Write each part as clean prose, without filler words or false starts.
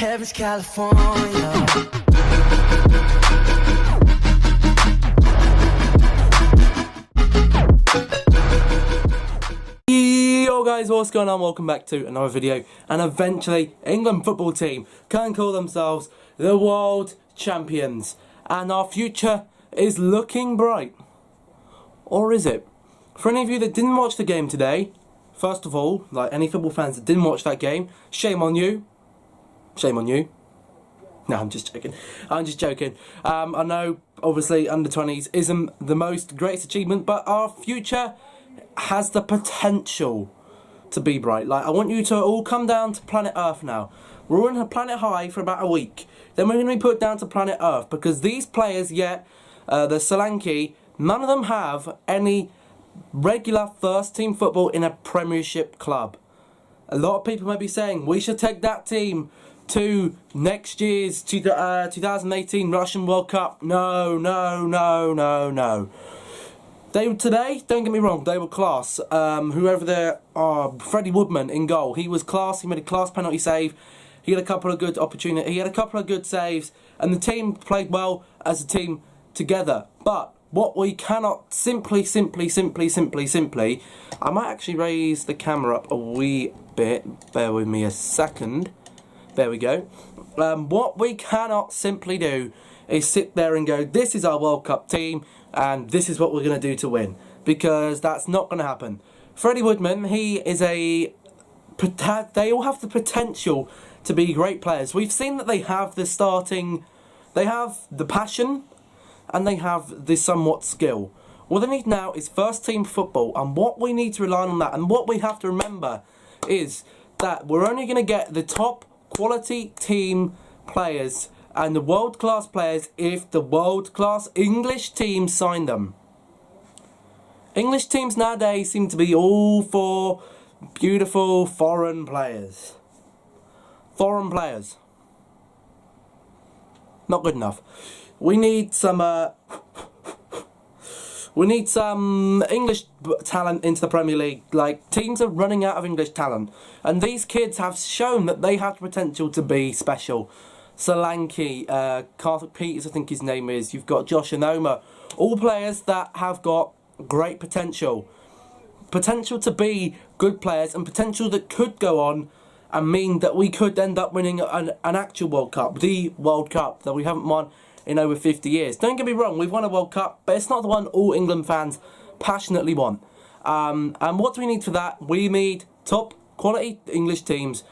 Heaven's California. Yo guys, what's going on? Welcome back to another video. And eventually, England football team can call themselves the world champions. And our future is looking bright. Or is it? For any of you that didn't watch the game today, first of all, like any football fans that didn't watch that game, shame on you. Shame on you. No, I'm just joking. I'm just joking. I know, obviously, under-20s isn't the most greatest achievement, but our future has the potential to be bright. Like, I want you to all come down to planet Earth now. We're on planet High for about a week. Then we're going to be put down to planet Earth because these players, the Solanke, none of them have any regular first-team football in a Premiership club. A lot of people may be saying we should take that team to next year's 2018 Russian World Cup. No. Today, don't get me wrong, they were class. Whoever there are, Freddie Woodman in goal. He was class. He made a class penalty save. He had a couple of good opportunities. He had a couple of good saves, and the team played well as a team together. But what we cannot simply, I might actually raise the camera up a wee bit. Bear with me a second. There we go. What we cannot simply do is sit there and go, this is our World Cup team, and this is what we're going to do to win. Because that's not going to happen. Freddie Woodman, they all have the potential to be great players. We've seen that they have the passion, and they have the somewhat skill. What they need now is first team football, and what we need to rely on that, and what we have to remember is that we're only going to get the top quality team players and the world-class players if the world-class English teams sign them. English teams nowadays seem to be all for beautiful foreign players. Foreign players. Not good enough. We need some English talent into the Premier League. Like, teams are running out of English talent. And these kids have shown that they have the potential to be special. Solanke, Carter Peters, I think his name is. You've got Josh Anoma. All players that have got great potential. Potential to be good players and potential that could go on and mean that we could end up winning an actual World Cup. The World Cup that we haven't won in over 50 years. Don't get me wrong, we've won a World Cup, but it's not the one all England fans passionately want. And what do we need for that? We need top quality English teams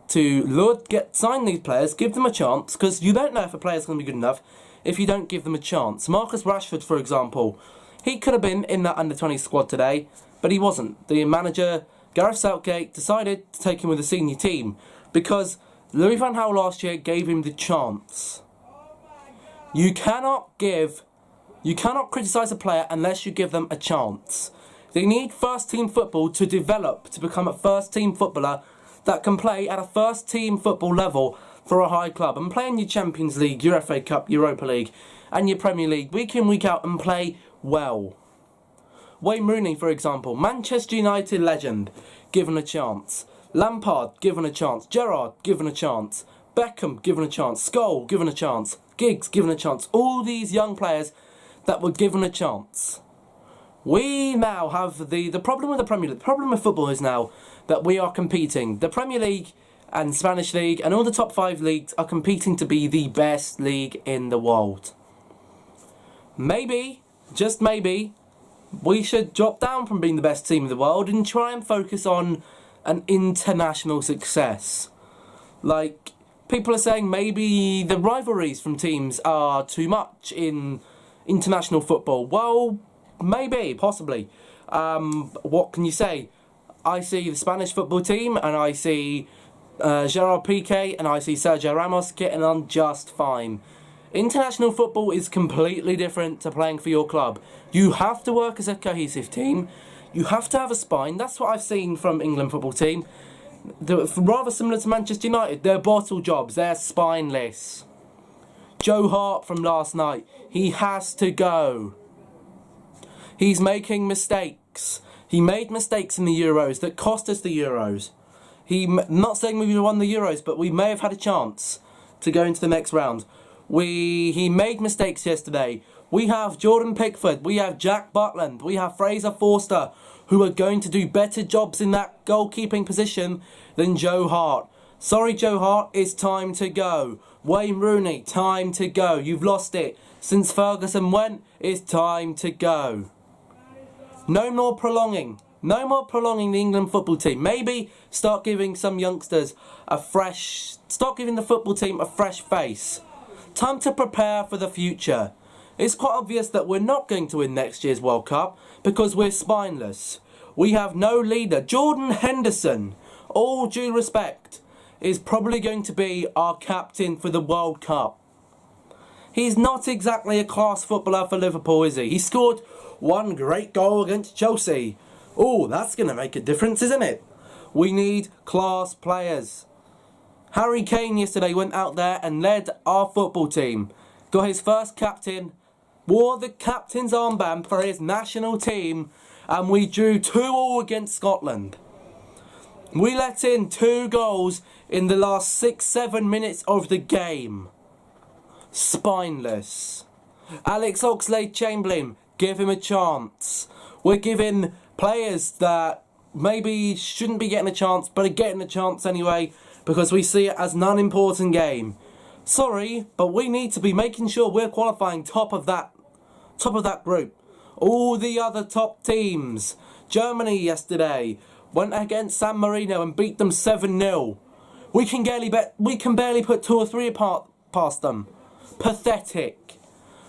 to sign these players, give them a chance, because you don't know if a player's going to be good enough if you don't give them a chance. Marcus Rashford, for example, he could have been in that under-20 squad today, but he wasn't. The manager, Gareth Southgate, decided to take him with the senior team because Louis van Gaal last year gave him the chance. You cannot criticise a player unless you give them a chance. They need first team football to develop, to become a first team footballer that can play at a first team football level for a high club and play in your Champions League, your FA Cup, Europa League and your Premier League week in, week out and play well. Wayne Rooney, for example, Manchester United legend, given a chance. Lampard, given a chance. Gerrard, given a chance. Beckham, given a chance. Scholes, given a chance. Giggs, given a chance. All these young players that were given a chance. We now have the problem with the Premier League. The problem with football is now that we are competing. The Premier League and Spanish League and all the top 5 leagues are competing to be the best league in the world. Maybe, just maybe, we should drop down from being the best team in the world and try and focus on an international success. Like, people are saying maybe the rivalries from teams are too much in international football. Well, maybe, possibly. What can you say? I see the Spanish football team and I see Gerard Piqué and I see Sergio Ramos getting on just fine. International football is completely different to playing for your club. You have to work as a cohesive team. You have to have a spine. That's what I've seen from England football team. They're rather similar to Manchester United. They're bottle jobs. They're spineless. Joe Hart from last night. He has to go. He's making mistakes. He made mistakes in the Euros that cost us the Euros. Not saying we would have won the Euros, but we may have had a chance to go into the next round. He made mistakes yesterday. We have Jordan Pickford, we have Jack Butland, we have Fraser Forster, who are going to do better jobs in that goalkeeping position than Joe Hart. Sorry, Joe Hart, it's time to go. Wayne Rooney, time to go. You've lost it. Since Ferguson went, it's time to go. No more prolonging. No more prolonging the England football team. Maybe start giving some youngsters start giving the football team a fresh face. Time to prepare for the future. It's quite obvious that we're not going to win next year's World Cup because we're spineless. We have no leader. Jordan Henderson, all due respect, is probably going to be our captain for the World Cup. He's not exactly a class footballer for Liverpool, is he? He scored one great goal against Chelsea. Oh, that's going to make a difference, isn't it? We need class players. Harry Kane yesterday went out there and led our football team. Got his first captain, wore the captain's armband for his national team, and we drew 2-2 against Scotland. We let in 2 goals in the last 6-7 minutes of the game. Spineless. Alex Oxlade-Chamberlain, give him a chance. We're giving players that maybe shouldn't be getting a chance, but are getting a chance anyway, because we see it as an unimportant game. Sorry, but we need to be making sure we're qualifying top of that group. All the other top teams. Germany yesterday went against San Marino and beat them 7-0. We can barely put 2 or 3 past them. Pathetic.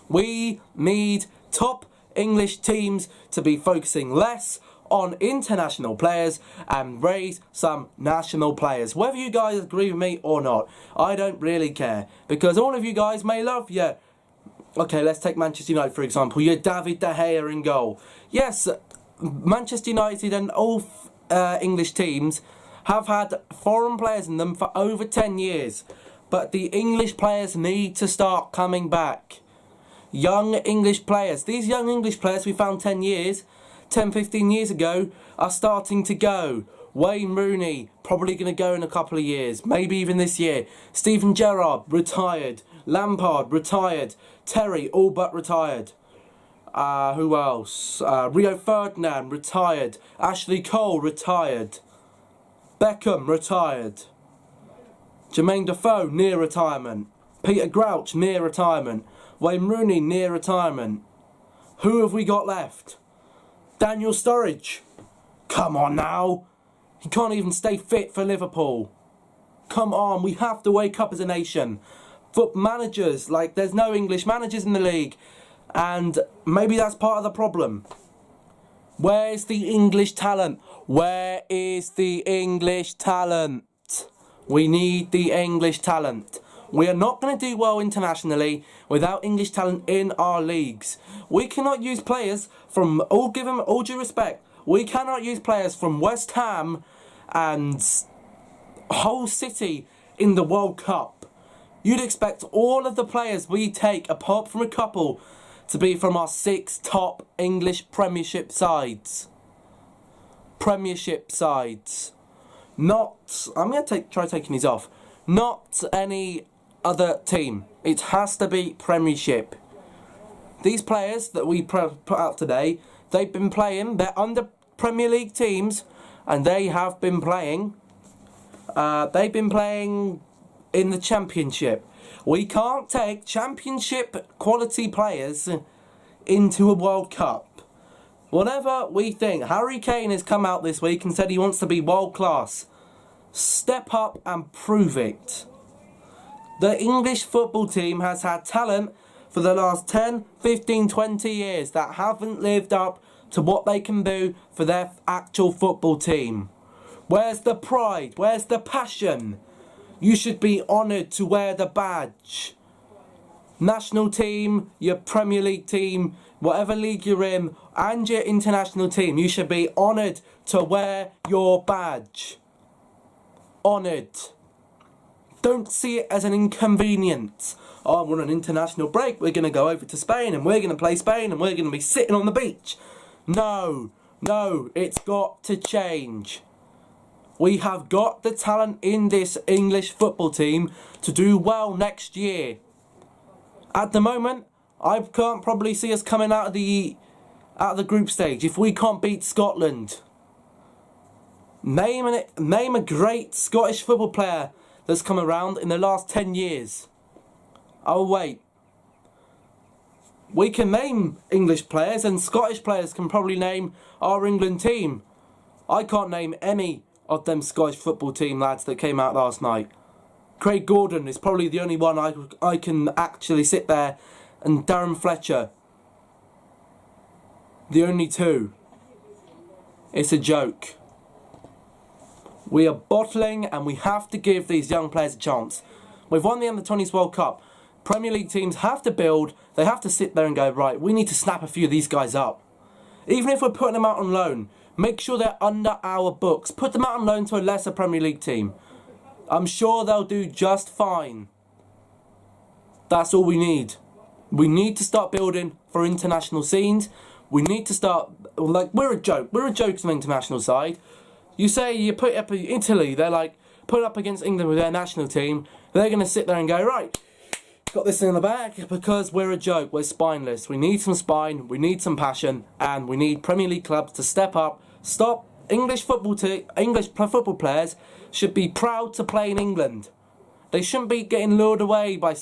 We need top English teams to be focusing less on international players and raise some national players. Whether you guys agree with me or not, I don't really care, because all of you guys may love your... Okay, let's take Manchester United for example. Your David De Gea in goal. Yes, Manchester United and all English teams have had foreign players in them for over 10 years. But the English players need to start coming back. Young English players. These young English players we found 10, 15 years ago are starting to go. Wayne Rooney, probably going to go in a couple of years. Maybe even this year. Steven Gerrard, retired. Lampard, retired. Terry, all but retired. Who else? Rio Ferdinand, retired. Ashley Cole, retired. Beckham, retired. Jermaine Defoe, near retirement. Peter Crouch, near retirement. Wayne Rooney, near retirement. Who have we got left? Daniel Sturridge. Come on now. He can't even stay fit for Liverpool. Come on, we have to wake up as a nation. Foot managers, like there's no English managers in the league. And maybe that's part of the problem. Where's the English talent? Where is the English talent? We need the English talent. We are not going to do well internationally without English talent in our leagues. We cannot use players from, give them all due respect, we cannot use players from West Ham and Hull City in the World Cup. You'd expect all of the players we take, apart from a couple, to be from our 6 top English Premiership sides. Premiership sides. Not, I'm going to try taking these off. Not any other team. It has to be Premiership. These players that we put out today, they've been playing, they're under Premier League teams, and they have been playing, they've been playing in the Championship. We can't take Championship quality players into a World Cup. Whatever we think, Harry Kane has come out this week and said he wants to be world class. Step up and prove it. The English football team has had talent for the last 10, 15, 20 years that haven't lived up to what they can do for their actual football team. Where's the pride? Where's the passion? You should be honoured to wear the badge. National team, your Premier League team, whatever league you're in, and your international team, you should be honoured to wear your badge. Honoured. Don't see it as an inconvenience. Oh, we're on an international break, we're going to go over to Spain and we're going to play Spain and we're going to be sitting on the beach. No, it's got to change. We have got the talent in this English football team to do well next year. At the moment, I can't probably see us coming out of the group stage if we can't beat Scotland. Name a great Scottish football player that's come around in the last 10 years. Oh wait. We can name English players, and Scottish players can probably name our England team. I can't name any of them Scottish football team lads that came out last night. Craig Gordon is probably the only one I can actually sit there, and Darren Fletcher. The only two. It's a joke. We are bottling, and we have to give these young players a chance. We've won the Under-20s World Cup. Premier League teams have to build. They have to sit there and go, right, we need to snap a few of these guys up. Even if we're putting them out on loan, make sure they're under our books. Put them out on loan to a lesser Premier League team. I'm sure they'll do just fine. That's all we need. We need to start building for international scenes. We need to start, like, we're a joke. We're a joke on the international side. You say you put up Italy, they're like, put up against England with their national team. They're going to sit there and go, right, got this in the bag, because we're a joke. We're spineless. We need some spine, we need some passion, and we need Premier League clubs to step up. Stop. English football players should be proud to play in England. They shouldn't be getting lured away by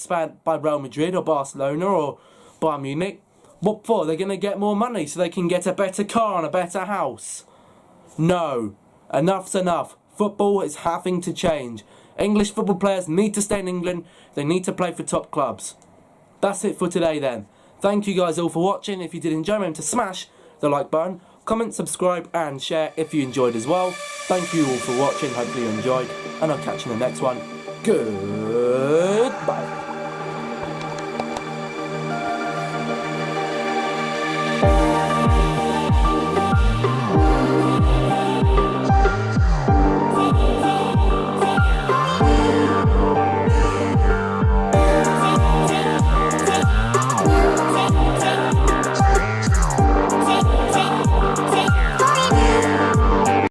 Real Madrid or Barcelona or Bayern Munich. What for? They're going to get more money so they can get a better car and a better house. No. Enough's enough. Football is having to change. English football players need to stay in England. They need to play for top clubs. That's it for today then. Thank you guys all for watching. If you did enjoy, remember to smash the like button, comment, subscribe and share if you enjoyed as well. Thank you all for watching. Hopefully you enjoyed, and I'll catch you in the next one. Good.